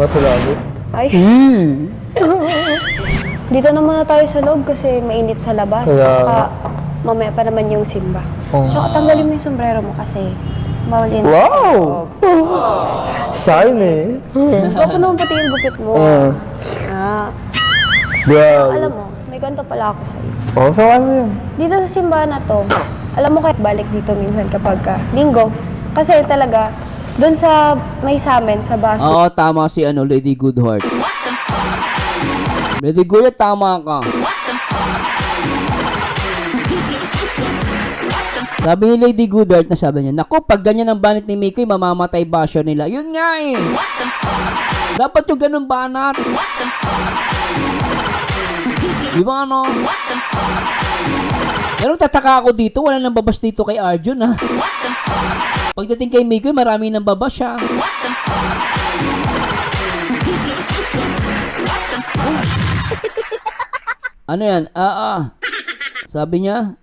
nga sa langit. Ay, dito na muna tayo sa loob kasi mainit sa labas. Kaya Tsaka nga. mamaya pa naman yung simba. Oh. Tsaka tanggalin mo yung sombrero mo kasi bawal yun. Wow! Shiny! Huwag ko naman pati yung gupit mo. Ah, Wow! alam mo, may kwento pala ako sa'yo. Oh, so ano yun? Dito sa simbahan na to, alam mo kahit balik dito minsan kapag linggo. Kasi talaga, doon sa may samin, sa baso. Oo, tama si Lady Goodheart. Lady Goodheart, tama ka. Sabi ni Lady Goodheart na sabi niya, naku, pag ganyan ang banat ni Mikoy, mamamatay basyo nila. Yun nga eh. Dapat yung ganun banat. Di ba ano? Pero tataka ako dito, wala nang babas dito kay Arjun ha. Pagdating kay Mikoy, marami nang babas siya. Ano yan? Sabi niya,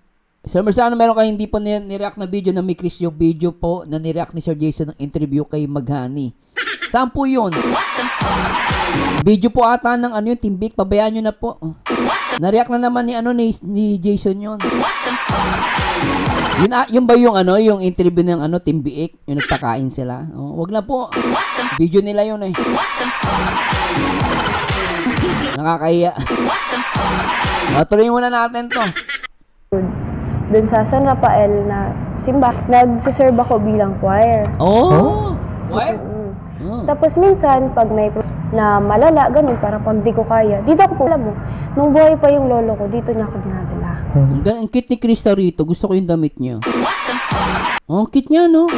Sir Mersano, meron kayo hindi po nireact na video na may Chris yung video po na nireact ni Sir Jason ng interview kay Maghani. Saan po yun? Video po ata ng yung Team Vic, pabayaan nyo na po. Nareact na naman ni Jason yun. Yun ba yung yung interview ng Team Vic, yung nagpakain sila? Oh, wag na po. Video nila yun eh. Nakakahiya. Tuloy muna natin to. Doon sa San Rafael na simba, nagsiserve ako bilang choir. Oh! What? Tapos minsan, pag may na malala, ganun, parang pag di ko kaya, dito ako po, alam mo, nung buhay pa yung lolo ko, dito niya ako dinadala. Ang cute ni Krista rito. Gusto ko yung damit niya. Oh, ang cute niya, no?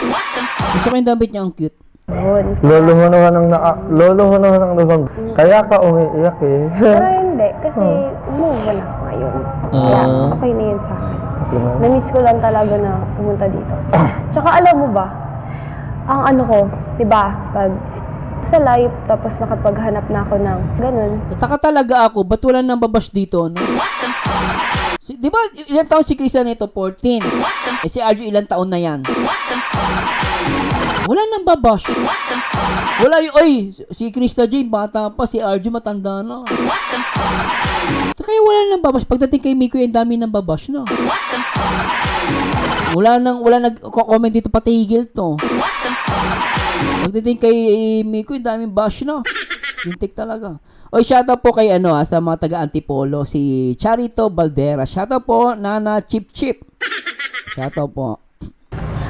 Gusto ko yung damit niya, ang cute. Yun. Lolo mo naman ang nabang. Kaya ka umiiyak eh. Pero hindi, kasi umuwi na ako ngayon. Kaya okay na yun sa akin. Na-miss ko lang talaga na pumunta dito. Tsaka alam mo ba, ang ano ko, diba, pag sa live, tapos nakapaghanap na ako ng ganun. Tataka talaga ako, ba't wala nang babas dito, no? Di ba, ilang taon si Krista nito? 14. Eh si Arjun, ilang taon na yan? Wala nang babas. Wala yung, si Krista Jane, bata pa, si Arjun matanda na. Kaya wala nang babas. Pagdating kay Mikoy, ang dami nang babas, no? Wala nag-comment dito, patigil to. Pagdating kay Mikoy, ang daming bash, no? Lintik talaga. Oy, shoutout po kay sa mga taga-Antipolo, si Charito Baldera. Shoutout po, Nana Chip Chip. Shoutout po.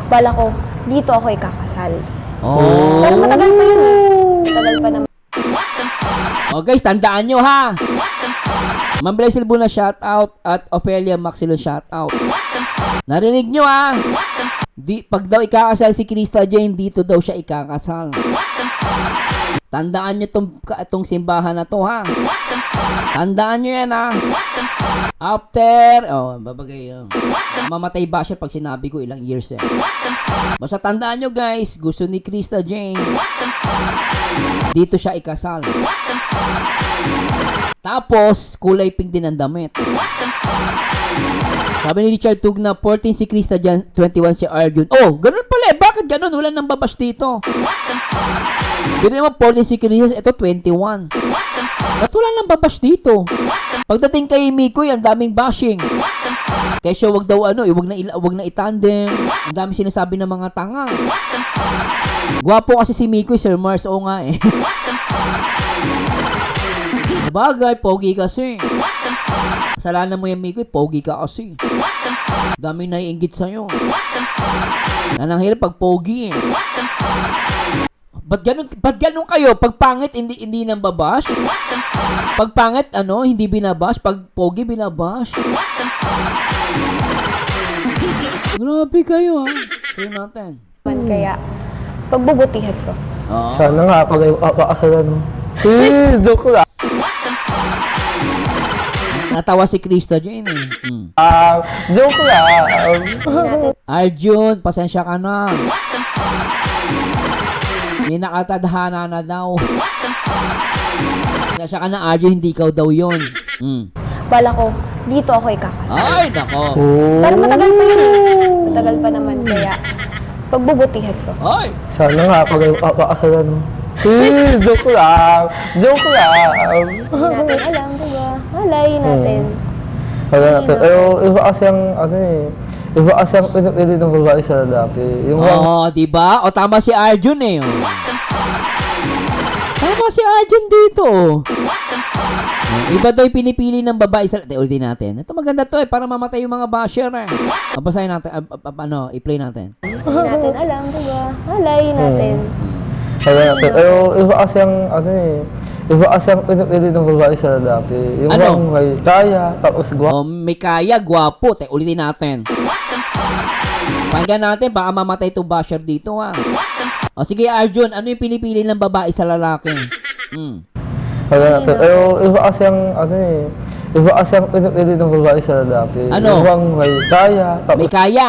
Bala ko, dito ako ikakasal. Oh. Pero matagal pa yun eh. Matagal pa naman. Oh guys, tandaan nyo ha. Ma'am Brazil Buna shoutout at Ophelia Maxilon shoutout. Narinig nyo ha. Pag daw ikakasal si Krista Jane, dito daw siya ikakasal. Tandaan nyo itong simbahan na to ha. Tandaan nyo yan ha. After, babagay yun. Mamatay ba siya pag sinabi ko ilang years eh. Basta tandaan nyo guys, gusto ni Krista Jane, dito siya ikasal. Tapos, kulay pink din ang damit. Sabi ni Richard Tugna, 14 si Krista Jane, 21 si Arjun. Oh, ganun pala eh. Bakit ganun? Wala nang babas dito. Pero naman 14 si Krista, ito 21. Ba't wala nang babas dito? Pagdating kay Mikoy, ang daming bashing. Kaya wag daw wag na itandem. Ang dami sinasabi ng mga tanga. Gwapo kasi si Mikoy, Sir Mars. Oo nga eh. Bagay, pogi kasi. Kasalanan mo yan, Mikoy, pogi ka kasi. Dami naiinggit sa'yo. Nananghirap pag pogi eh. Ba't ganun kayo? Pag pangit, hindi nang babash? Pag pangit, hindi binabash? Pag pogi, binabash? Grabe kayo, ha? Tingnan natin. Kaya, pagbubutihan ko. Sana nga pag papakasalan mo. Joke lang. Natawa si Krista Jane eh. Joke lang. Arjun, pasensya ka na. May nakatadhana na daw. Pasensya ka na, Arjun, hindi ikaw daw yun. Bala ko, dito ako ikakasal. Ay, nako. Pero matagal pa yun eh. Matagal pa naman, kaya pagbubutihan ko. Ay! Sana nga pag papakasalan mo. Joke lang. Joke lang. Hindi natin alam, diba? Malay natin. Wala natin. Iba kasi ang, ano eh. Iba kasi ang pinipili ng babae sa lalaki. Yung Di ba? O tama si Arjun eh. Oh. Tama si Arjun dito. Iba daw yung pinipili ng babae sa... Ulitin natin. Ito maganda to eh, para mamatay yung mga basher eh. Basahin natin, i-play natin. Hindi natin alam, diba? Malay natin. wala natin. Iba kasi ang, ano eh. Iba kasi ang pinipili ng babae sa lalaki. Yung Ano? may kaya, tapos O, may kaya, gwapo. Ulitin natin. Pakinggan natin, baka mamatay itong basher dito ha. O sige Arjun, ano yung pinipili ng babae sa lalaki? Wala natin. Iba kasi ang, ano eh. Iba kasi ang pinipili ng babae sa lalaki. Ano? Yung may kaya, tapos May kaya.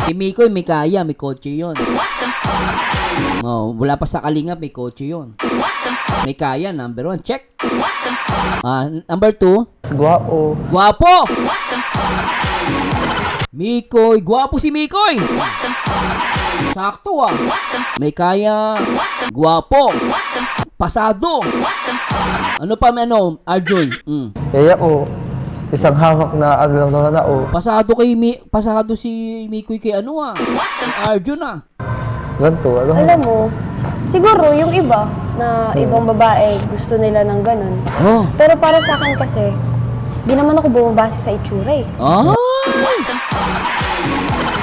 Si Mikoy may kaya, may kotse yun. Wala pa sa kalingap, may kotse yun. May kaya, number 1, check. Number 2, gwapo. gwapo. Mikoy, gwapo si Mikoy. Sakto ah. May kaya, gwapo. Pasado. Ano pa may Arjun? Kaya ko, isang hawak na ano lang naman ako. Pasado si Mikoy kay kay Arjun ah. Ganito, ano? Alam mo, siguro yung iba na ibang babae gusto nila ng ganun. Oh. Pero para sa akin kasi, di naman ako bumabase sa itsura eh. Ay!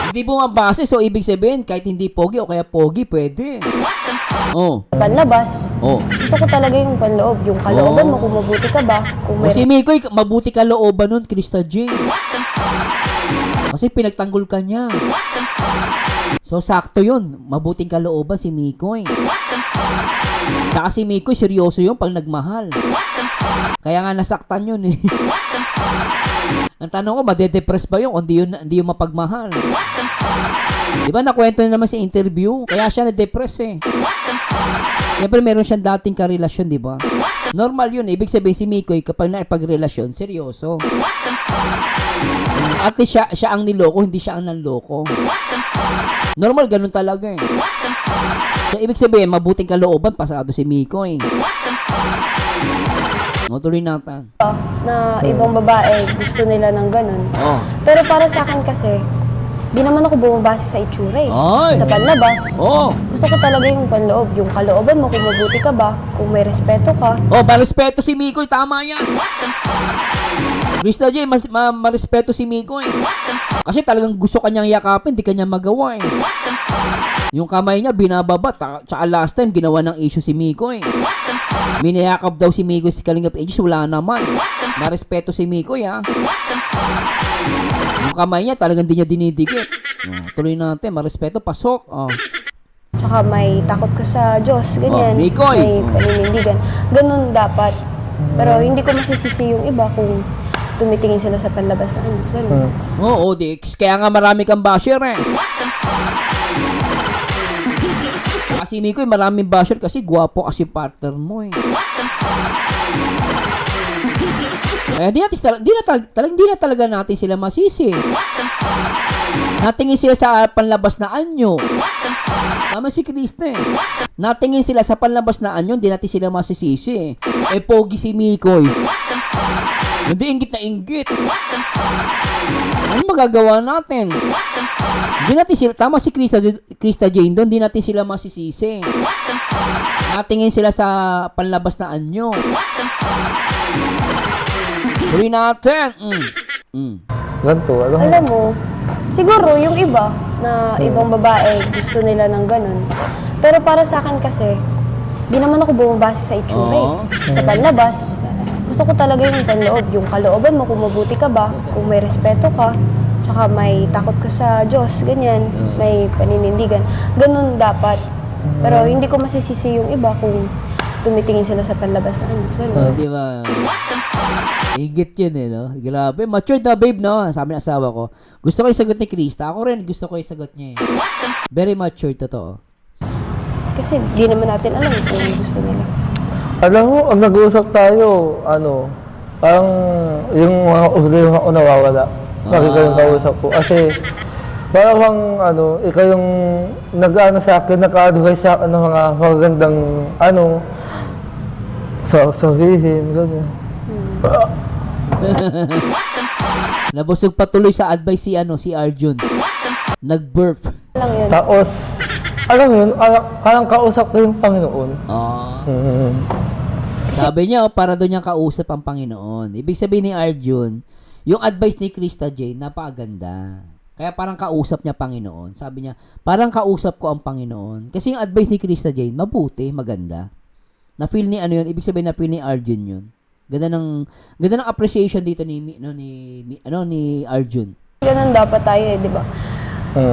Hindi bumabase, so ibig sabihin, kahit hindi pogi o kaya pogi, pwede. Panlabas, gusto ko talaga yung panloob. Yung kalooban mo, kung mabuti ka ba, kung may Si Mikoy, mabuti ka looban nun, Krista J. Kasi pinagtanggol ka niya. So, sakto yun. Mabuting kalooban si Mikoy. Saka si Mikoy, seryoso yun pag nagmahal. Kaya nga nasaktan yun eh. Ang tanong ko, madedepress ba yun? O hindi yun mapagmahal? Diba nakwento na naman sa interview? Kaya siya na-depress eh. Siyempre meron siyang dating karelasyon, diba? Normal yun. Ibig sabihin si Mikoy, kapag naipagrelasyon, seryoso. At least siya ang niloko, hindi siya ang nanloko. Normal, ganun talaga eh. So, ibig sabihin, mabuting kalooban, pasado si Mikoy. Tuloy natin. na ibang babae gusto nila ng ganun. Pero para sa akin kasi, di naman ako bumabase sa itsura eh. Ay! Sa panlabas. Oh! Gusto ko talaga yung panloob. Yung kalooban mo, kung mabuti ka ba, kung may respeto ka. Oh, marespeto si Mikoy, tama yan. Krista J, marespeto si Mikoy. Kasi talagang gusto kanyang yakapin, di kanya magawa eh. Yung kamay niya binababa, tsaka last time ginawa ng issue si Mikoy. Minayakap daw si Mikoy si Kalingap Aegis, wala naman. Marespeto si Mikoy ha. Yung kamay niya talagang di niya dinidikit. Tuloy natin, marespeto, pasok. Tsaka may takot ka sa Diyos, ganyan. Mikoy! May paninindigan. Ganun dapat. Pero hindi ko masisisi yung iba kung tumitingin sila sa panlabas na ano. Ganun. Oo, Dix. Kaya nga marami kang basher eh. Kasi Mikoy, maraming basher kasi gwapo kasi partner mo eh. Kaya di na talaga natin sila masisi. Natingin sila sa panlabas na anyo. Tama si Krista eh. Natingin sila sa panlabas na anyo, di natin sila masisisi eh. Pogi si Mikoy. Hindi inggit na inggit. Ano magagawa natin? Hindi natin sila, tama si Krista Jane doon, hindi natin sila masisisi. Natingin sila sa panlabas na anyo. Tuloy natin. Ganito, ano? Alam mo, siguro yung iba na ibang babae gusto nila ng ganun. Pero para sa akin kasi, di naman ako bumabase sa itsura eh. Sa panlabas. Gusto ko talaga yung panloob. Yung kalooban mo, kung mabuti ka ba, kung may respeto ka, tsaka may takot ka sa Diyos, ganyan, may paninindigan. Ganun dapat. Pero hindi ko masisisi yung iba kung tumitingin sila sa panlabas na ano. Ganun. Di ba? Higit yun eh, no? Grabe. Matured na babe, no? Sabi ng asawa ko. Gusto ko yung sagot ni Krista. Ako rin gusto ko yung sagot niya eh. Very mature, totoo. Kasi di naman natin alam kung gusto nila. Alam mo, ang nag-uusap tayo, ano, parang yung mga problema ko nawawala. Bakit kayong kausap ko? Kasi, Para bang, ikaw yung nag-ano sa akin, nag-advise sa akin ng mga magagandang, sabihin, gano'n. Nabusog patuloy sa advice si Arjun. Nag-burp. Lang yun. Tapos, alam mo yun, parang kausap ko yung Panginoon. Oh. Sabi niya, para doon niyang kausap ang Panginoon. Ibig sabihin ni Arjun, yung advice ni Krista Jane, napakaganda. Kaya parang kausap niya Panginoon. Sabi niya, parang kausap ko ang Panginoon. Kasi yung advice ni Krista Jane, mabuti, maganda. Na-feel ni ano yun, ibig sabihin na-feel ni Arjun yun. Ganda ng appreciation dito ni Arjun. Ganun dapat tayo di ba?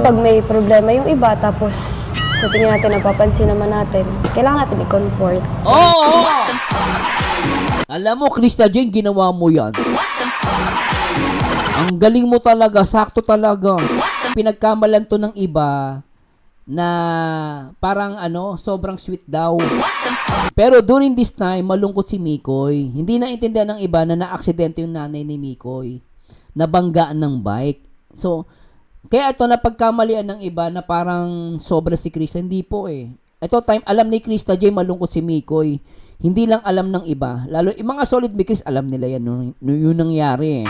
Pag may problema yung iba, tapos sa tingin natin, napapansin naman natin, kailangan natin i-comfort. Oo! Alam mo, Krista Jane, ginawa mo yan. Ang galing mo talaga, sakto talaga. Pinagkamalan to ng iba na parang sobrang sweet daw. Pero during this time, malungkot si Mikoy. Hindi naintindihan ng iba na na-aksidente yung nanay ni Mikoy. Nabanggaan ng bike. So, kaya ito napagkamalian ng iba na parang sobra si Krista. Hindi po eh. Ito time, alam ni Krista J, malungkot si Mikoy. Hindi lang alam ng iba. Lalo, yung mga solid Mikis, alam nila yan yung nangyari eh.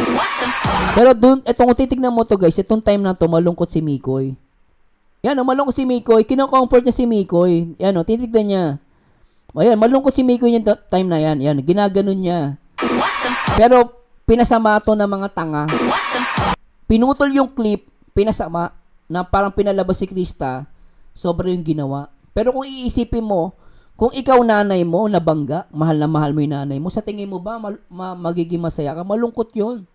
Pero dun, kung titignan mo to guys, itong time na to, malungkot si Mikoy. Yan malungkot si Mikoy. Kino-comfort niya si Mikoy. Yan titignan niya. O yan, malungkot si Mikoy yung time na yan. Yan, ginaganon niya. Pero, pinasama to ng mga tanga. Pinutol yung clip, pinasama, na parang pinalabas si Krista, sobra yung ginawa. Pero kung iisipin mo, kung ikaw nanay mo, nabangga, mahal na mahal mo yung nanay mo, sa tingin mo ba magiging masaya ka? Malungkot yun.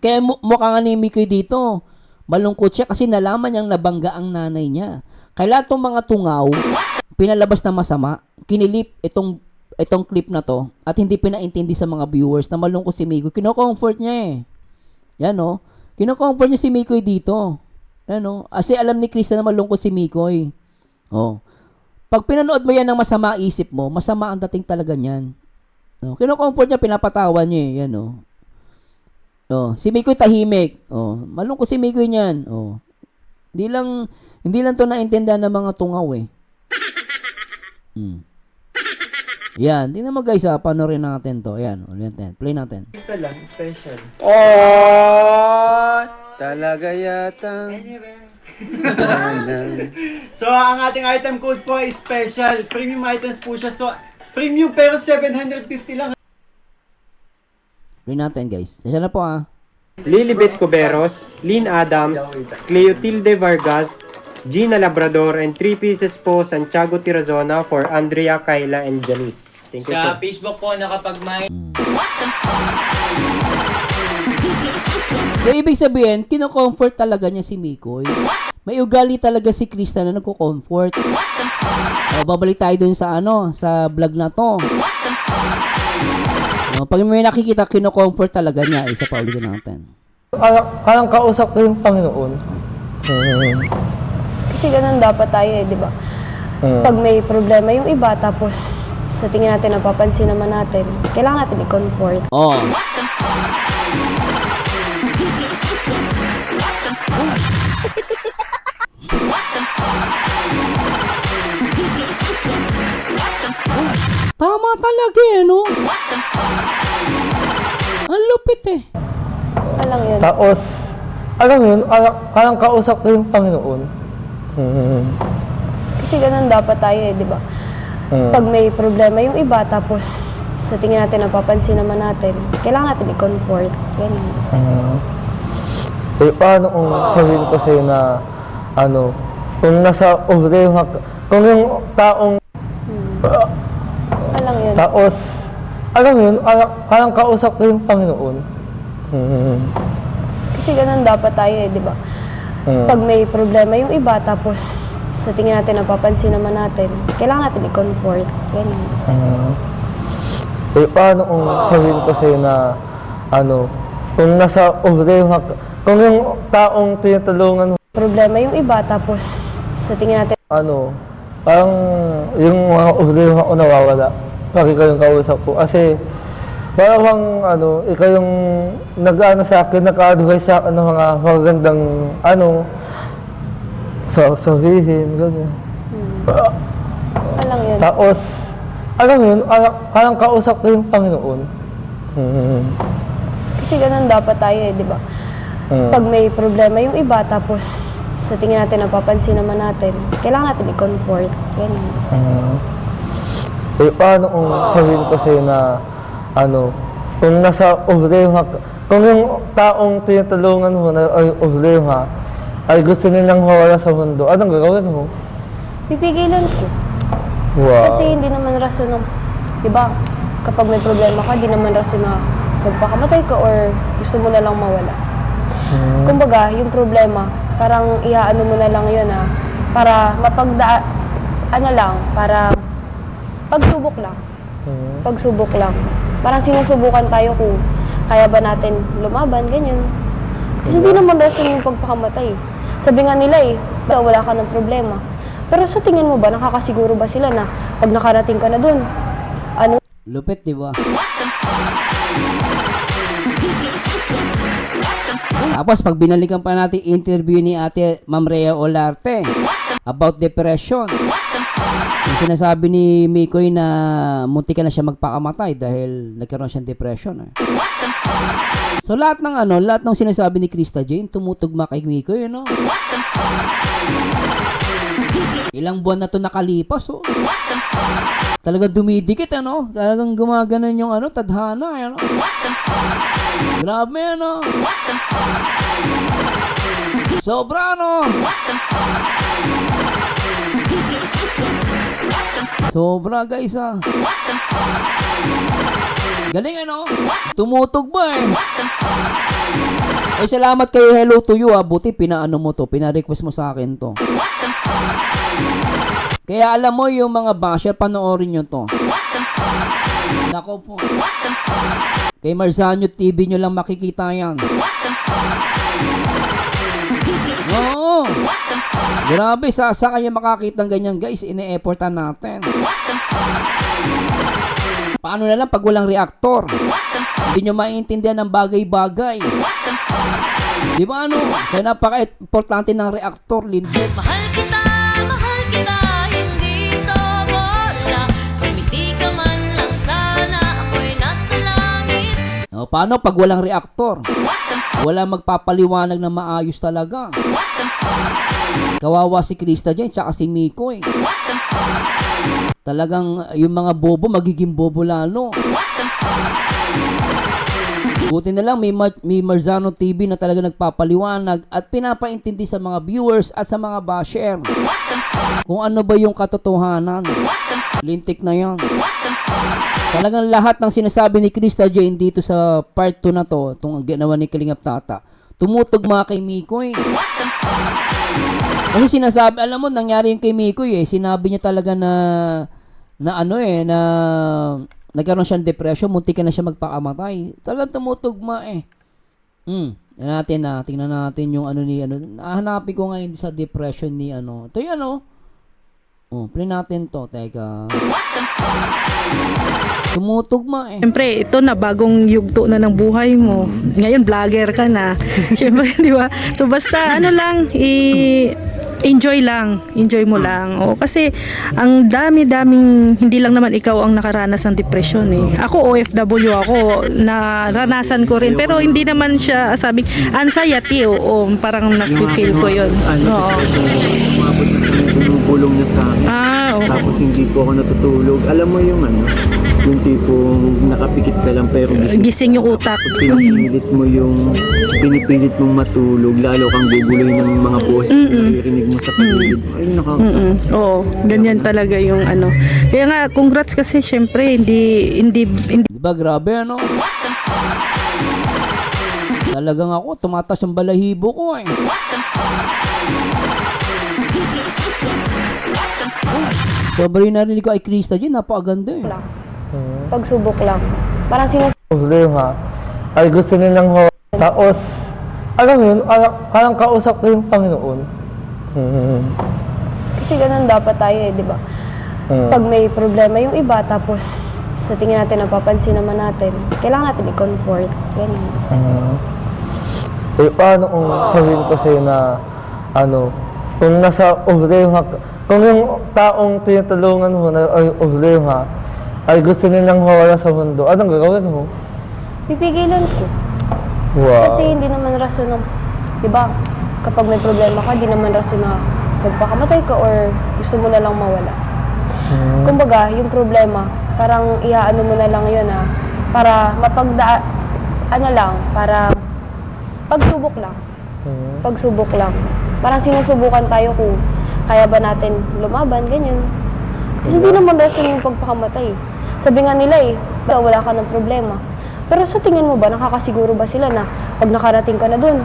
Kaya mukha nga ni Mikoy dito, malungkot siya kasi nalaman niyang nabangga ang nanay niya. Kaya itong mga tungaw, pinalabas na masama, kinilip itong clip na to, at hindi pinaintindi sa mga viewers na malungkot si Mikoy. Kino-comfort niya eh. Yan kino-comfort niya si Mikoy dito. Yan kasi alam ni Krista na malungkot si Mikoy. Pag pinanood mo yan ng masama isip mo, masama ang dating talaga niyan. Kino-comfort niya, pinapatawan niya eh. Yan si Mikoy tahimik. Malungkot si Mikoy niyan. Hindi lang to naintindihan ng mga tungaw eh. Yan, tingnan mo guys panoorin natin to. Ayan, ulit natin. Play natin. Isa lang, special. Oh, talaga yata. So, ang ating item code po ay special. Premium items po siya. So, premium pero 750 lang. Play natin guys. Sasya na po Lilibet Cuberos, Lynn Adams, Cleotilde Vargas, Gina Labrador, and 3 pieces po Santiago Tirazona for Andrea, Kayla, and Janice. Thank you Sa po. Facebook po nakapag may So, ibig sabihin, kino-comfort talaga niya si Mikoy. May ugali talaga si Krista na nagko-comfort. Babalik tayo dun sa sa vlog na to. Pag may nakikita, kino-comfort talaga niya. Isa pa ulitin natin. Parang kausap ko yung Panginoon. Kasi ganun dapat tayo di ba? Pag may problema yung iba, tapos sa tingin natin, napapansin naman natin, kailangan natin i-comfort. Tama talaga Ang lupit eh. Alam yun. Tapos, alam mo yun, parang kausap ko yung Panginoon. Kasi ganun dapat tayo di ba? Pag may problema yung iba, tapos sa tingin natin, napapansin naman natin, kailangan natin i-comfort. Ganun. Paano kung sabihin ko sa'yo na, kung nasa obre kung yung taong, Alam yun. tapos, alam mo yun, parang kausap ko yung Panginoon. Kasi ganun dapat tayo di ba? Pag may problema yung iba, tapos sa tingin natin, napapansin naman natin, kailangan natin i-comfort. Ganun. Paano kung sabihin ko sa'yo na, kung nasa obre kung yung taong tinutulungan, Problema yung iba, tapos sa tingin natin, parang yung mga obre ako nawawala. Pag ikaw yung kausap ko. Kasi, parang ikaw yung nag-ano sa akin, nag-advise sa akin ng mga magagandang, sabihin, gano'n. Alang yun. Tapos, alam mo yun, parang kausap ko yung Panginoon. Kasi ganun dapat tayo eh, di ba? Pag may problema yung iba, tapos sa tingin natin, napapansin naman natin, kailangan natin i-comfort. Ganun. Eh, paano kung sabihin ko sa'yo na, kung nasa problema ka, kung yung taong tinutulungan mo na ay problema, ay gusto nilang mawala sa mundo, anong gagawin mo? Pipigilan ko. Wow. Kasi hindi naman rason ng, di ba, kapag may problema ka, hindi naman rason na magpakamatay ka or gusto mo na lang mawala. Kumbaga, yung problema, parang iaano mo na lang yun para para pagsubok lang. Pagsubok lang. Parang sinusubukan tayo kung kaya ba natin lumaban, ganyan. Kasi di naman rason yung pagpakamatay. Sabi nga nila wala ka ng problema. Pero sa tingin mo ba, nakakasiguro ba sila na pag nakarating ka na dun, Lupit, di ba? Tapos, pag binalikan pa natin interview ni ate Ma'am Rhea Olarte about depression. Yung sinasabi ni Mikoy na munti ka na siya magpakamatay dahil nagkaroon siyang depression. So, lahat ng sinasabi ni Krista Jane, tumutugma kay Mikoy, Ilang buwan na to nakalipas, Talagang dumidikit, Talagang gumaganon yung, tadhana, Grabe, Sobra, Sobra, guys, Galing, Tumutugma, Ay, salamat kayo, hello to you, Buti, pina-request mo sa akin to. Kaya alam mo yung mga basher, panoorin nyo to. Nako po. Kay Marzanyo TV nyo lang makikita yan. Oo. Grabe, sa kanya makakita ng ganyan, guys, ine-effortan natin. Paano na lang pag walang reactor? Hindi nyo maiintindihan ng bagay-bagay. Di ba Kaya napaka-importante ng reactor, Lindy. Mahal kita, hindi to bola. Kumiti ka man lang sana, ako'y nasa langit. Paano pag walang reactor? Wala magpapaliwanag na maayos talaga. Kawawa si Krista Jane, tsaka si Mikoy. Talagang yung mga bobo, magiging bobo lalo. Buti na lang may Marzano TV na talaga nagpapaliwanag at pinapaintindi sa mga viewers at sa mga basher kung ano ba yung katotohanan. Lintik na yan. Talagang lahat ng sinasabi ni Krista Jane dito sa part 2 na to, itong ginawa ni Kalingap Tata, tumutugma kay Mikoy. Kasi sinasabi, alam mo, nangyari yung kay Mikoy sinabi niya talaga na nagkaroon siyang depression, munti ka na siya magpakamatay. Talagang tumutugma Tingnan natin yung nahanapin ko ngayon sa depression ni Ito yan play natin to. Teka. Tumutugma Siyempre, ito na bagong yugto na ng buhay mo. Ngayon, vlogger ka na. Siyempre, di ba? So, basta enjoy mo lang. Kasi ang dami-daming, hindi lang naman ikaw ang nakaranas ng depression Ako OFW ako, naranasan ko rin, pero hindi naman siya sabing anxiety parang nafe-feel ko yun. Oo. Umabot na sa binubulong niya sa akin. Okay. Tapos hindi po ako natutulog. Alam mo yung yung tipong nakapikit ka lang pero Gising yung utak. pinipilit mong matulog, lalo kang guguloy ng mga boses na naririnig mo sa paligid mo. Ay, Oo, ganyan talaga yung Kaya nga, congrats kasi syempre, hindi Diba, grabe Talagang ako, tumatas yung balahibo ko Sobrang narinig ko ay Krista Jane, napakaganda lang. Pagsubok lang. Parang Problema, ay gusto nilang mawala. Tapos, alam mo yun, parang kausap ko yung Panginoon. Kasi ganun dapat tayo di ba? Pag may problema yung iba, tapos sa tingin natin, napapansin naman natin, kailangan natin i-comfort. Ganun. Eh, paano kung sabihin ko sa'yo na, kung nasa problema ka, kung yung taong tinutulungan mo na ay problema, ay gusto nilang mawala sa mundo, anong gagawin mo? Pipigilan ko. Wow. Kasi hindi naman rason ng, di ba, kapag may problema ka, di naman rason na magpakamatay ka or gusto mo na lang mawala. Kumbaga, yung problema, parang iaano mo na lang yun para para pagsubok lang. Pagsubok lang. Parang sinusubukan tayo kung kaya ba natin lumaban, ganyan. Kasi di naman rason yung pagpakamatay. Sabi nga nila wala ka ng problema. Pero sa tingin mo ba, nakakasiguro ba sila na pag nakarating ka na dun,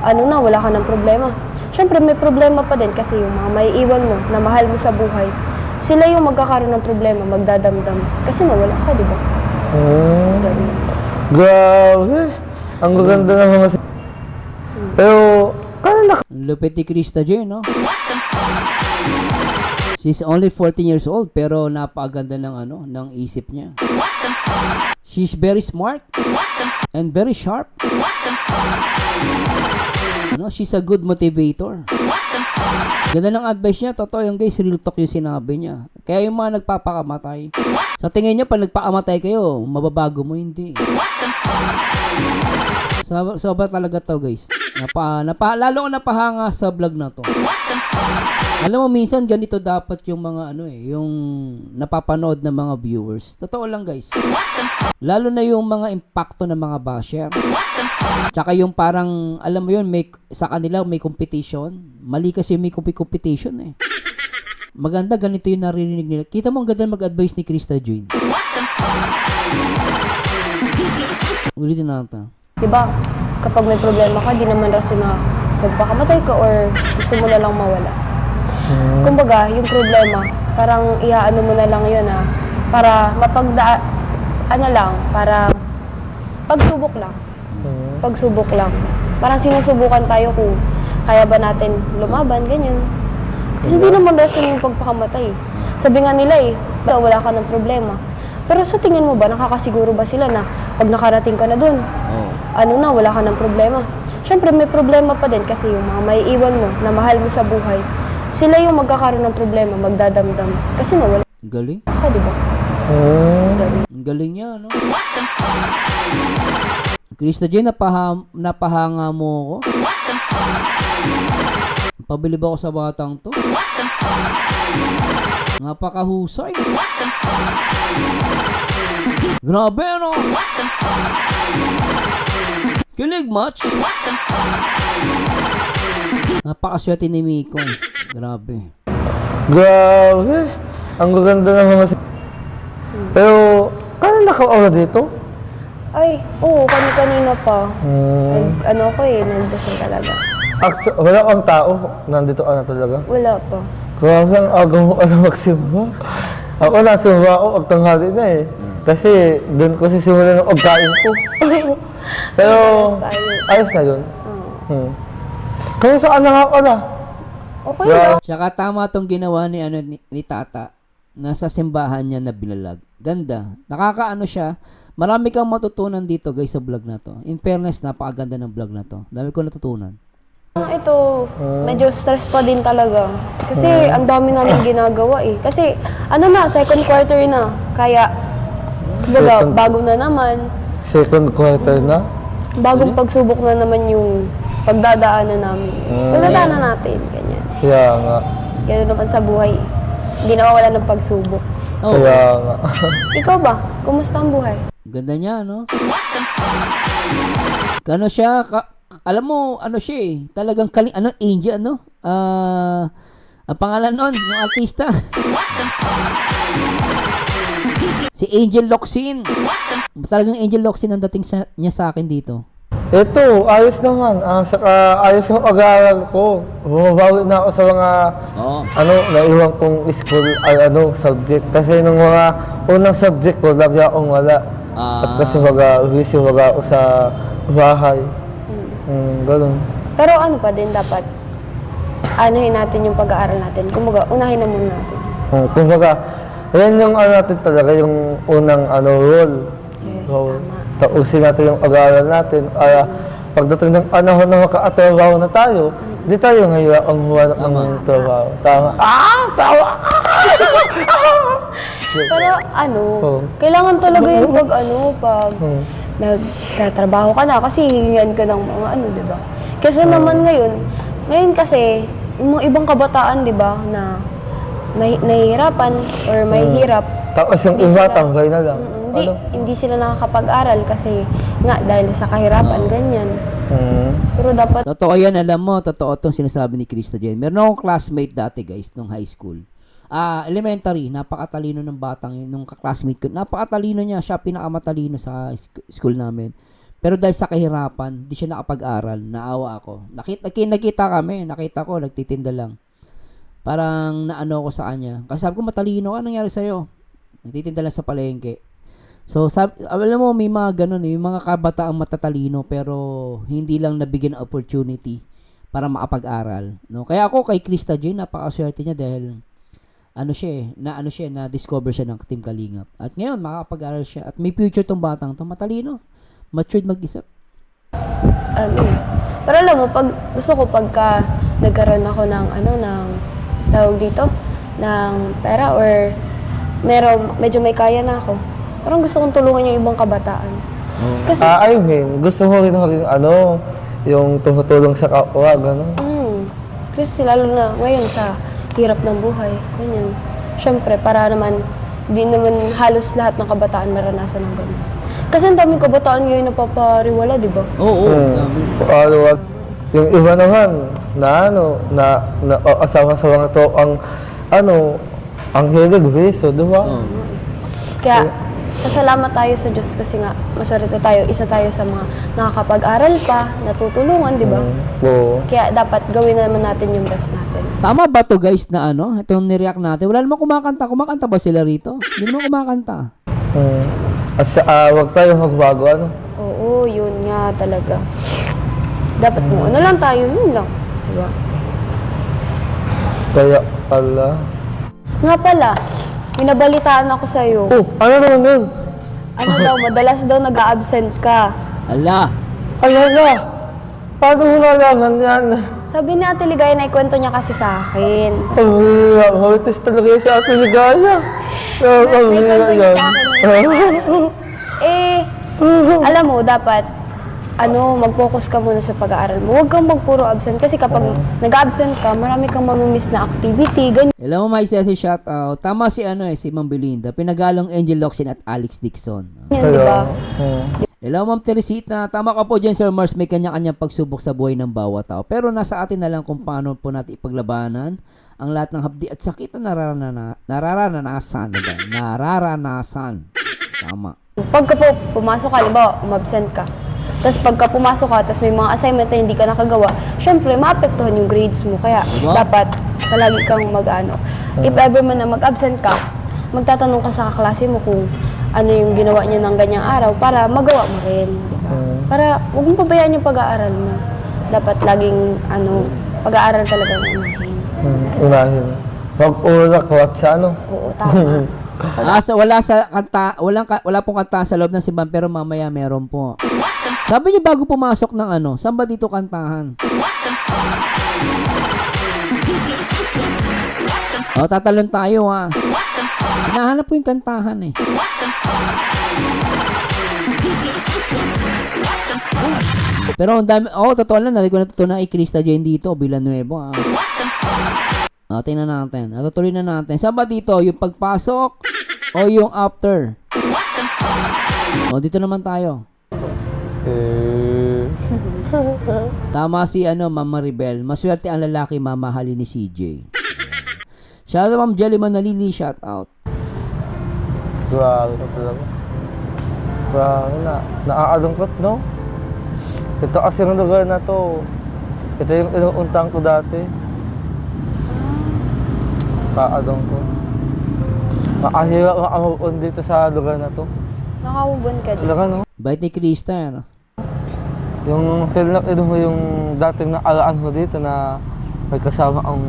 wala ka ng problema? Siyempre, may problema pa din kasi yung mga maiiwan mo na mahal mo sa buhay, sila yung magkakaroon ng problema, magdadamdam. Kasi nawala ka, di ba? Ganun. Grabe. Ang gaganda ng mga Pero, Lupit ni Krista J, no? She's only 14 years old pero napakaganda ng ng isip niya. She's very smart and very sharp. She's a good motivator. Ganda ng advice niya, totoo yung guys, real talk yung sinabi niya. Kaya yung mga nagpapakamatay, sa tingin niyo, pag nagpakamatay kayo, mababago mo, hindi. Sobra talaga to guys. Lalo ko napahanga sa vlog na to. Alam mo, minsan ganito dapat yung mga yung napapanood ng mga viewers. Totoo lang guys. Lalo na yung mga impacto ng mga basher. Tsaka yung parang, alam mo yun, sa kanila may competition. Mali kasi may competition eh. Maganda, ganito yung naririnig nila. Kita mo ang ganda mag-advise ni Krista Jane. Ulitin natin. Diba, kapag may problema ka, di naman rason na magpakamatay ka or gusto mo na lang mawala. Kumbaga, yung problema, parang iaano mo na lang yun para para pagsubok lang. Pagsubok lang. Parang sinusubukan tayo kung kaya ba natin lumaban, ganyan. Kasi di naman rason yung pagpakamatay. Sabi nga nila wala ka ng problema. Pero sa tingin mo ba, nakakasiguro ba sila na pag nakarating ka na dun, wala ka ng problema? Siyempre, may problema pa din kasi yung mga maiiwan mo na mahal mo sa buhay, sila yung magkakaroon ng problema, magdadamdam. Kasi nawala Galing. ka, di ba? Ganun. Ang galing niya, no? Krista J, napahanga mo ako. Pabilib ako sa batang to. Napakahusay. Grabe, no? Kilig match. Napakaswerte ni Miko. Grabe. grabe. Ang gaganda ng mga Pero, kanina ka dito? Ay, oo, kanina pa. Nagdasal talaga. Actually, wala kang tao. Nandito ka na talaga. Wala pa. Grabe ang aga mo magsimba. Ako nasimba ako pag tanghali na eh. Kasi doon ko sisimula ng pagkain ko. Pero, ayos na yun. Kamusta ka na nga pala? Okay lang. Tsaka tama tong ginawa ni Tata. Nasa simbahan niya na binalag. Ganda. Nakakaano siya. Marami kang matutunan dito guys sa vlog na to. In fairness, napakaganda ng vlog na to. Dami ko natutunan. Ito, medyo stress pa din talaga. Kasi ang dami namin ginagawa eh. Kasi second quarter na. Kaya, bago na naman. Second quarter na? Bagong pagsubok na naman yung pagdadaanan namin. Pagdadaanan natin, ganyan. Kaya nga. Ganun naman sa buhay. Hindi nawawala ng pagsubok. Oh, Kaya nga. Ikaw ba? Kumusta ang buhay? ganda niya, no? Kano siya, alam mo, siya eh. Talagang Angel, ang pangalan nun, yung artista. Si Angel Locsin. Talagang Angel Locsin ang dating niya sa akin dito. Ito, ayos naman. Saka ayos yung pag-aaral ko. Bumabawi na ako sa mga, naiwan kong school, subject. Kasi nung mga unang subject ko, lagi akong wala. At kasi busy ako sa bahay. Ganun. Pero pa din dapat, anuhin natin yung pag-aaral natin. Kumbaga, unahin na muna natin. Kumbaga, yan yung natin talaga, yung unang role. Yes, So, tama. tausin natin yung pag-aaral natin. Pagdating ng panahon na maka-atrabaho na tayo, Di tayo ngayon ang huwanap ng trabaho. Tama. Tawa! Pero ano, Oo. kailangan talaga yung pag Hmm. nagtatrabaho ka na kasi hihingian ka ng mga ano, di ba? Kasi naman ngayon kasi, yung mga ibang kabataan, di ba, na nahihirapan or may hirap. Tapos yung Hindi iba, sila- tanggay na lang. Hindi sila nakakapag-aral kasi nga dahil sa kahirapan, ganyan. Pero dapat Totoo yan, alam mo, totoo itong sinasabi ni Krista Jen. Meron akong classmate dati, guys, nung high school. Elementary, napakatalino ng batang yun, nung classmate ko. Napakatalino niya, siya pinakamatalino sa school namin. Pero dahil sa kahirapan, di siya nakapag-aral. Naawa ako. Nakita ko, nagtitinda lang. Parang naano ko sa kanya. Kasi sabi ko, matalino ka, nangyari sa'yo? Nagtitinda lang sa palengke. So, alam mo, may mga ganun, may mga kabataang matatalino pero hindi lang nabigyan ng opportunity para makapag-aral. No? Kaya ako kay Krista Jane, napakaswerte niya dahil na-discover siya ng Team Kalingap. At ngayon, makakapag-aral siya. At may future tong batang to, matalino. Matured mag-isip. pero alam mo, pagka nagkaroon ako ng tawag dito, ng pera or medyo may kaya na ako. Parang gusto kong tulungan yung ibang kabataan. Kasi, Ayun, gusto mo rin yung tumutulong sa kapwa, gano'n. kasi lalo na ngayon sa hirap ng buhay, ganyan. Siyempre, para naman, di naman halos lahat ng kabataan maranasan ng ganyan. Kasi ang daming kabataan ngayon napapariwala, di ba? Oo. Yung iba naman, na asawa sa mga to, ang hilig beso, di ba? Kaya, pasalamat tayo sa Diyos kasi nga, maswerte tayo, isa tayo sa mga nakakapag-aral pa, natutulungan, di ba? Oo. Kaya dapat gawin naman natin yung best natin. Tama ba to guys na itong nireact natin? Wala namang kumakanta. Kumakanta ba sila rito? Hindi naman kumakanta. At wag tayo magbago, Oo, yun nga talaga. Dapat kung ano lang tayo, yun lang. Di ba? Kaya pala. Nga pala, minabalitaan ako sa'yo. Oh, ano naman yun? Ano daw, madalas daw nag-a-absent ka. Ala. Alaga, paano mo nalaman yan? Sabi ni Ate Ligaya na ikwento niya kasi sa akin. Horitis talaga yung sa ating ligaya. Naikwento niya sa akin yung alam mo, dapat, mag-focus ka muna sa pag-aaral mo. Huwag kang magpuro absent kasi kapag nag-absent ka, marami kang mamimiss na activity, ganyan. Alam mo, may shoutout. Tama si Ma'am Belinda. Pinagalong Angel Locsin at Alex Dixon. Di ba? Hello, Ma'am Teresita. Tama ka po dyan, Sir Mars. May kanya-kanyang pagsubok sa buhay ng bawat tao. Pero nasa atin na lang kung paano po natin ipaglabanan ang lahat ng hapdi at sakit na nararanasan. Tama. Pagka pumasok ka, halimbawa, umabsent ka. Tapos pagka pumasok ka, tapos may mga assignment na hindi ka nakagawa, syempre, maapektuhan yung grades mo. Kaya, dapat palagi kang If ever man na mag-absent ka, magtatanong ka sa kaklase mo kung ano yung ginawa niya ng ganyang araw para magawa mo rin, di ba? Para huwag mong pabayaan yung pag-aaral mo. Dapat laging, pag-aaral talaga ang unahin. Unahin. Huwag ulak, huwag sa Oo, tama. Wala pong kanta sa loob ng simbahan pero mamaya meron po. Sabi niyo bago pumasok ng saan ba dito kantahan? Tatalon tayo ha. Hinahanap po yung kantahan eh. Pero ang dami, totoo lang, narinig ko natutunan kay Krista Jane dito, Villanueva. Tingnan natin. Natutuloy na natin. Saan ba dito? Yung pagpasok o yung after? Dito naman tayo. Tama si Mama Rebel. Maswerte ang lalaki mamahalin ni CJ. Shoutout Ma'am Jelly Manalili, shoutout. Grabe ka talaga. Grabe na. Nakakalungkot, no? Ito kasi yung lugar na to. Ito yung inuuntang ko dati. Nakakalungkot. Makahirap makamupon dito sa lugar na to. Nakawubon ka din. Talaga, no? Bait ni Krista, Yung feel na mo yung dating naalaan mo dito na may kasama ang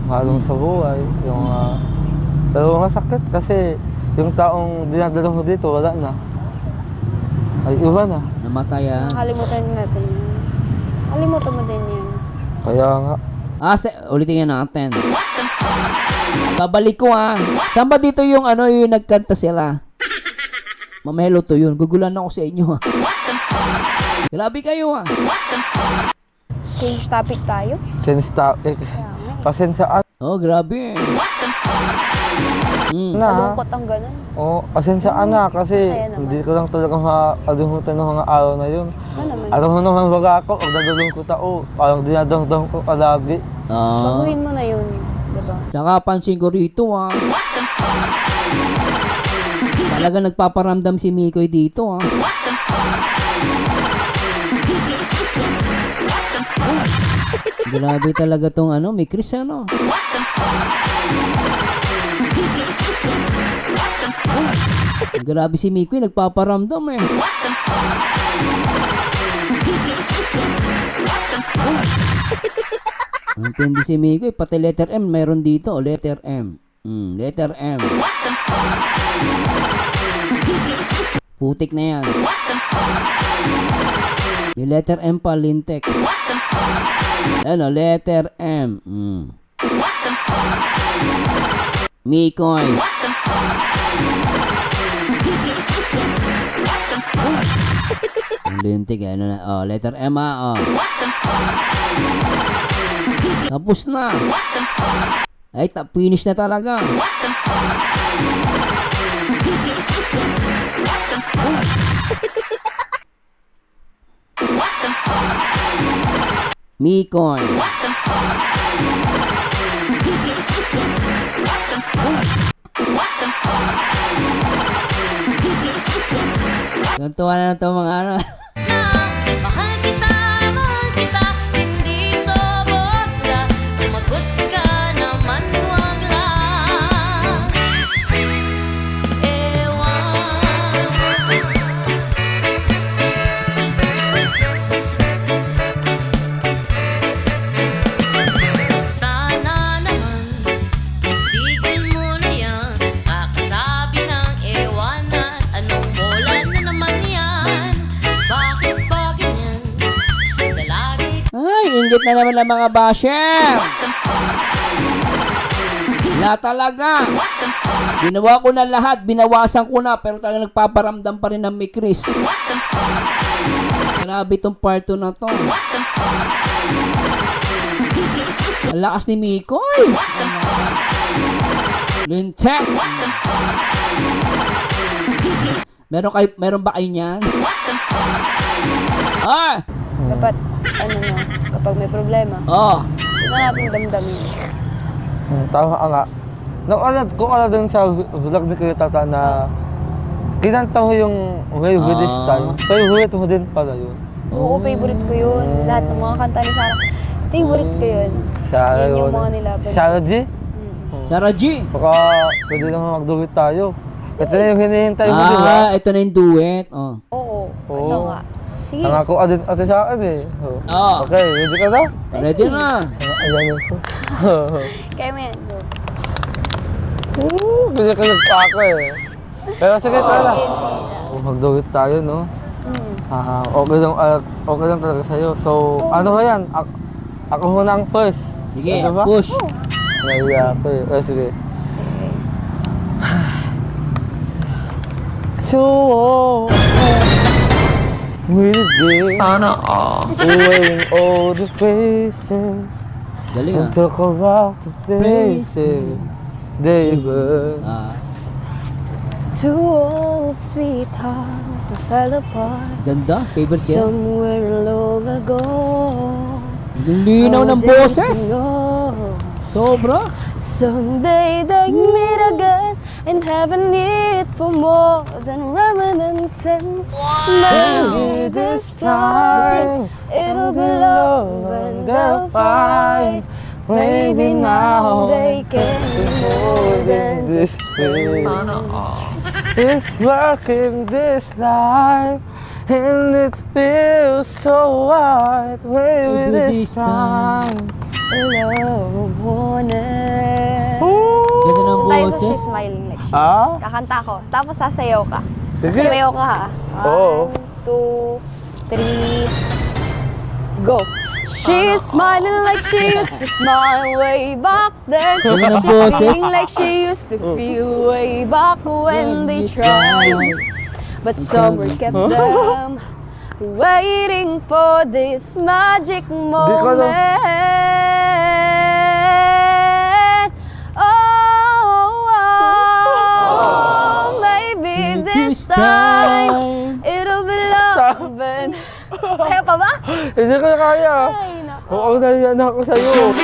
halong sa buhay. Yung, pero masakit kasi yung taong dinadala mo dito, wala na. Ay, iba na. Namatay Nakalimutan natin. Nakalimutan mo din yan. Kaya nga. Ulitin nga natin. Babalik ko Saan ba dito yung yung nagkanta sila? Mamahelo to yun. Gugulan ako sa inyo Grabe kayo Change topic tayo. Since pasensya Oh, grabe. na. Malungkot ang ganun. Oo, pasensya na kasi Masaya naman. hindi ko lang talaga makalimutan ng mga araw na yun. Ano naman? Alam mo naman baga ako, pag dadalong ko tao, parang dinadang-dang ko palagi. Baguhin mo na yun. Diba? Tsaka pansin ko rito Talaga nagpaparamdam si Mikoy dito Grabe talaga tong may Chris Grabe si Mikoy, nagpaparamdam Intindi si Mikoy, pati letter M mayroon dito, letter M. Letter M. Putik na yan. May letter M pa, lintek. Letter M. Mikoy. Lintik letter M Tapos na. Ay, finish na talaga. Mikoy. Gantuan na ito mga Mahal kita, hindi to bola. Sumagot ka naman, wag lang Sana naman, tigil mo na yan. Kakasabi ng ewan at anong bola na naman yan. Bakit ba ganyan? Dalagay Ay, inggit na naman ng mga basher. Wala talaga. Ginawa ko na lahat, binawasan ko na, pero talaga nagpaparamdam pa rin ng may Chris. Grabe tong part 2 na to. Ang lakas ni Mikoy. Lintek. Meron ba kayo niyan? Dapat, kapag may problema, hindi na natin damdamin. Tama nga. Kung alam din sa vlog ni Kuya Tata na kinanta mo yung Way With This Time, favorite mo din pala yun. Oo, favorite ko yun. Lahat ng mga kanta ni Sarah, favorite ko yun. Yun yung mga nilaban. Sarah G? Sarah G. Baka pwede naman mag-duet tayo. Ito na yung hinihintay mo, di ba? Ito na yung duet. Oo, ito nga. Sige. Nangako ate sa akin eh. Okay, ready ka na? Ready na. Ayan yun po. Kaya mo yan, go. Kaya pa ako eh. Pero sige, tala. Sige na. Mag-duet tayo, no? Okay lang talaga sa'yo. So, ano ba yan? Ako muna ang first. Sige, Ano ba? push. Nahiya ako eh. Sige. So, with this, sana away all the faces, Galing and talk about the places they were. Two old sweethearts that fell apart Ganda, favorite yan. somewhere long ago. Yung linaw ng How did boses. you know? Sobra. Someday they meet again and have a need for more than reminiscence. Maybe this time it'll be love and they'll find. Maybe now they can be more than this just way. friends. It's working this life, and it feels so right. Maybe this time. Hello, morning. Ganda ng Tayo sa boses. She's Smiling Like She's. Kakanta ko. Tapos sasayaw ka. Sige. Sasayaw ka ha. Oo. 1, 2, 3, go. She's smiling like she used to smile way back then. Ganun ang She's boses. feeling like she used to feel way back when they tried. But summer kept them waiting for this magic moment. Oh, maybe this time it'll be love and... Kaya pa ba? Hindi ko na kaya. Ay, naku. Oo, nahiya na ako sa'yo.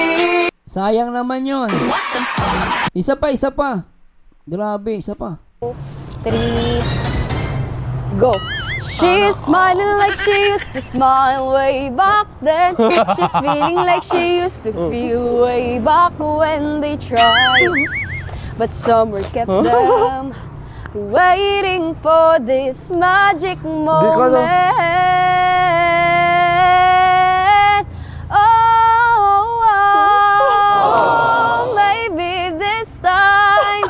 Sayang naman yun. Isa pa. Grabe, isa pa. 3, go. She's smiling like she used to smile way back then. She's feeling like she used to feel way back when they tried. But summer kept them waiting for this magic moment. Oh, maybe this time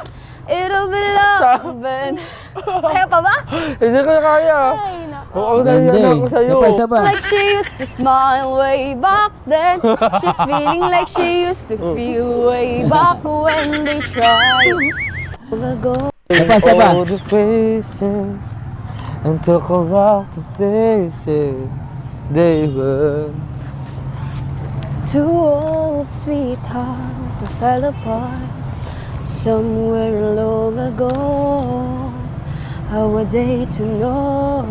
it'll be love and... Kaya pa ba? Hindi ko na kaya. Ay, naku. Oo, nahiya na ako sa'yo. Isa pa. Like she used to smile way back then. She's feeling like she used to feel way back when they tried. Go. Isa pa. All the faces and talk about the places they were. Two old sweethearts that fell apart somewhere long ago. How are they to know?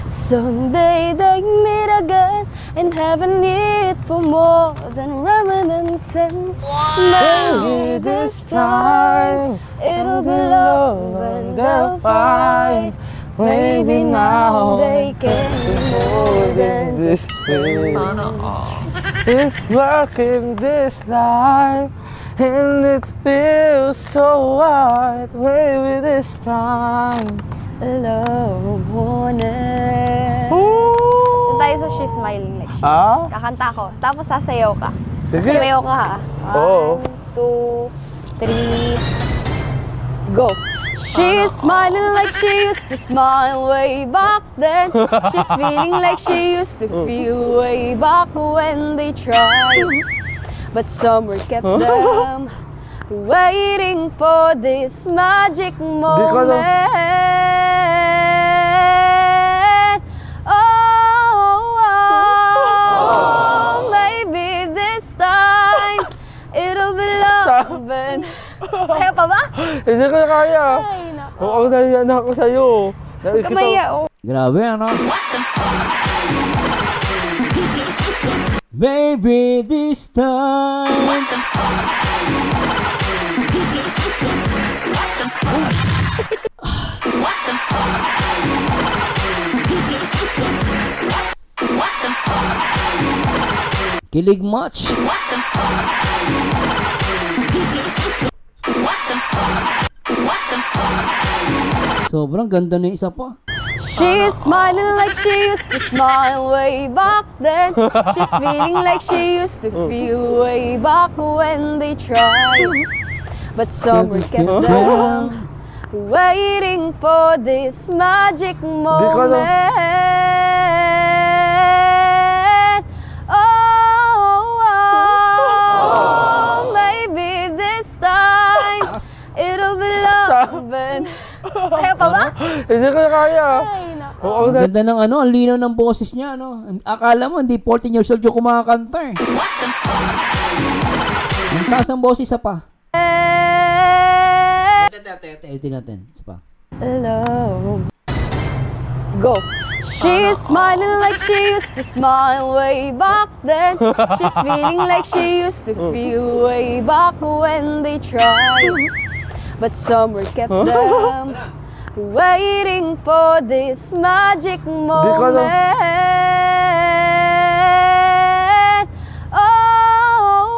Someday they meet again and have a need for more than reminiscence. Maybe this time it'll be love and they'll find. Maybe now they can be more than just friends. It's working this life and it feels so right. Maybe this time. Love wanted. Doon tayo sa She's Smiling Like She's. Ah? Kakanta ko. Tapos sasayaw ka. Sige. Sasayaw ka ha. Oo. 1, 2, 3, go. She's smiling like she used to smile way back then. She's feeling like she used to feel way back when they tried. But summer kept them waiting for this magic moment. Oh, maybe this time it'll be love and... Kaya pa ba? Hindi ko na kaya. Ay, naku. Oo, nahiya na ako sa'yo. Huwag ka maiya, oh. Grabe, ano? Baby, this time. Kilig much. Sobrang ganda na yung isa pa. She's smiling like she used to smile way back then. She's feeling like she used to feel way back when they tried. But summer kept them waiting for this magic moment. Oh, maybe this time it'll be love and... Kaya pa ba? Hindi ko na kaya. Ay, naku. Oo, Ang ganda ng ano, ang linaw ng boses niya, ano. Akala mo, hindi 14 years old yung kumakanta eh. Ang taas ng boses, isa pa. Ito natin, isa pa. Hello. Go. She's smiling like she used to smile way back then. She's feeling like she used to feel way back when they tried. But summer kept them waiting for this magic moment. Oh,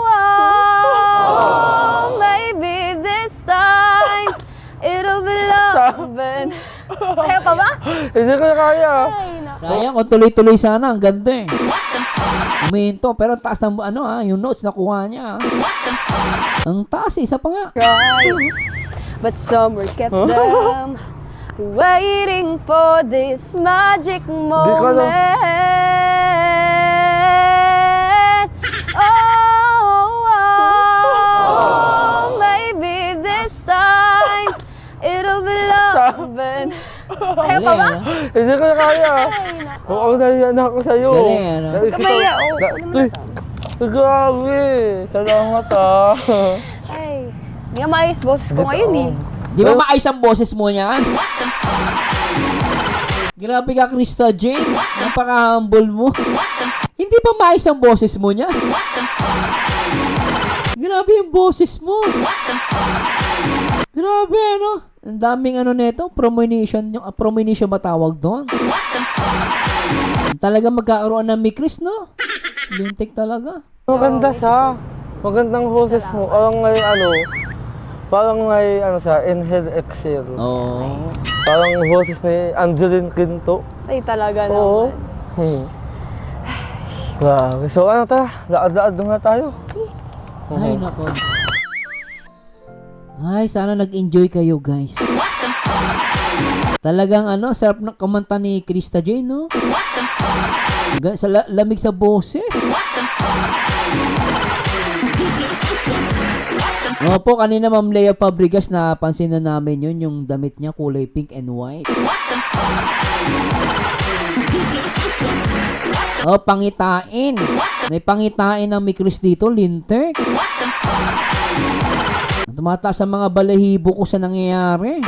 maybe this time it'll be love and... Kaya pa ba? Hindi ko na kaya. Ay, naku. Sayang, kung tuloy-tuloy sana, ang ganda eh. Umihinto, pero ang taas ng ano yung notes na kuha niya. Ang taas, isa pa nga. Try. But summer kept them waiting for this magic moment. naman. Ayaw pa ba? Galing, ano? Hindi ko na kaya. Ay, nako. Oo, nahiya na ako sa'yo. Galing, ano? Dahil Huwag ka mahiya, oo. na- Ano naman Uy, grabe. Salamat ah. Ay, hindi nga maayos boses ko ngayon eh. Di ba maayos ang boses mo niyan? Grabe ka, Krista Jane. Napaka-humble mo. Hindi ba maayos ang boses mo niya? Grabe yung boses mo. Grabe, ano? Ang daming ano nito, premonition, yung premonition matawag doon. Talaga magkakaroon ng mikris, no? Lintik talaga. Maganda siya. Magandang boses mo. Parang may ano siya, inhale, exhale. Oo. Parang boses ni Angeline Quinto. Ay, talaga Oo. naman. Grabe. So ano ta? Laad-laad na tayo. Ay, nako. Ay, sana nag-enjoy kayo, guys. Talagang ano, sarap ng kumanta ni Krista Jane, no? Sa lamig sa boses. Opo, kanina Ma'am Lea Fabregas, napansin na namin yun, yung damit niya kulay pink and white. Oh, pangitain. May pangitain ng mikros dito, lintek. Tumataas ang mga balahibo ko sa nangyayari.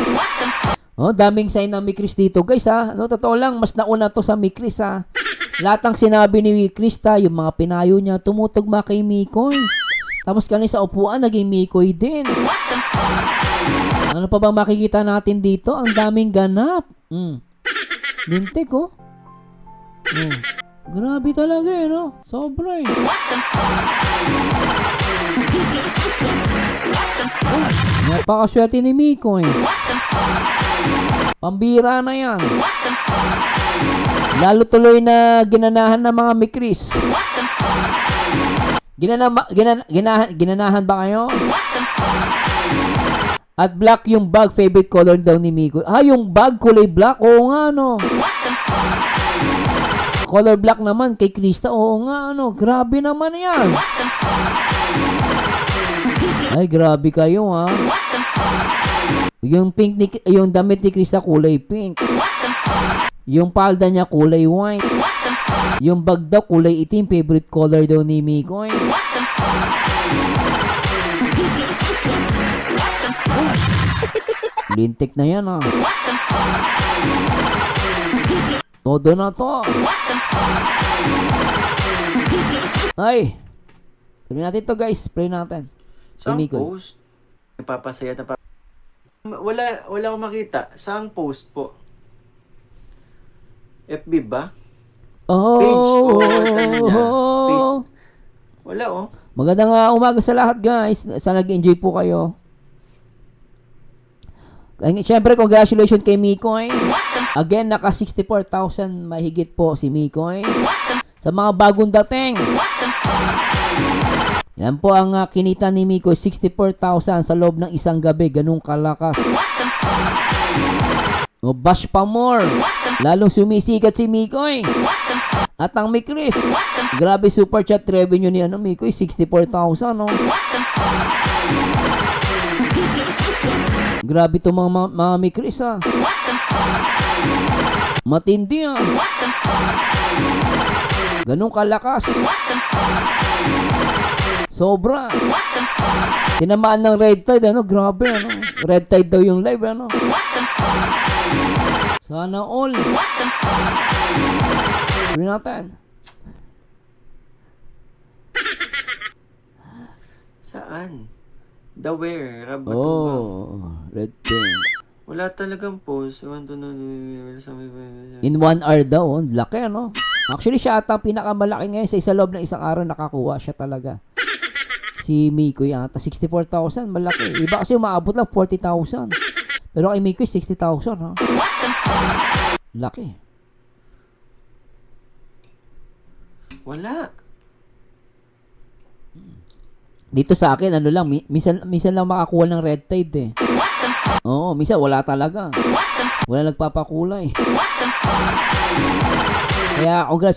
Oh, daming sign ng mikros dito, guys, ha. No, totoo lang, mas nauna to sa mikros, ha. Lahat ng sinabi ni Krista, yung mga pinayo niya, tumutugma kay Mikoy. Tapos kanina sa upuan, naging Mikoy din. Ano pa bang makikita natin dito? Ang daming ganap. Lintik, oh. Grabe talaga, eh, no? Sobra, eh. Napakaswerte ni Mikoy. Pambira na yan. Lalo tuloy na ginanahan ng mga mikris. Ginanahan ba kayo? At black yung bag, favorite color daw ni Mikoy. Ah, yung bag kulay black? Oo nga, no. Color black naman kay Krista. Oo nga, ano. Grabe naman yan. Ay, grabe kayo, ha. Yung pink yung damit ni Krista kulay pink. Yung palda niya kulay white. Yung bag daw kulay itim, favorite color daw ni Mikoy. Lintik na yan, ah. Todo na to. Ay. Pray natin to, guys. Pray natin. Saan Mikoy. post? Napapasaya na pa. Wala akong makita. Saan post po? FB ba? Oh. Page o ano niya? Face. Wala, oh. Magandang umaga sa lahat, guys. Sana nag-enjoy po kayo. Siyempre, congratulations kay Mikoy. Again, naka 64,000 mahigit po si Mikoy. Sa mga bagong dating. Yan po ang kinita ni Mikoy, 64,000 sa loob ng isang gabi. Ganun kalakas. O, bash pa more. Lalong sumisikat si Mikoy. At ang Mikris. Grabe super chat revenue ni Mikoy, 64,000, no? Grabe itong mga Mikris, ha. Matindi, ha. Ganun kalakas. Sobra. Tinamaan ng red tide, ano? Grabe, ano? Red tide daw yung live, ano? Sana all. Pray natin. Saan? The where? Rabatuga. Oh, red pink. Wala talagang post. In 1 hour daw, oh. Laki, ano? Actually, siya ata pinakamalaki ngayon sa loob ng isang araw nakakuha siya talaga. Si Mikoy ata, 64,000, malaki. Iba kasi umaabot lang 40,000. Pero kay Mikoy, 60,000, ha? Laki. Wala. Dito sa akin, ano lang, minsan lang makakuha ng red tide, eh. Oo, minsan wala talaga. Wala nagpapakulay. Kaya, congrats kay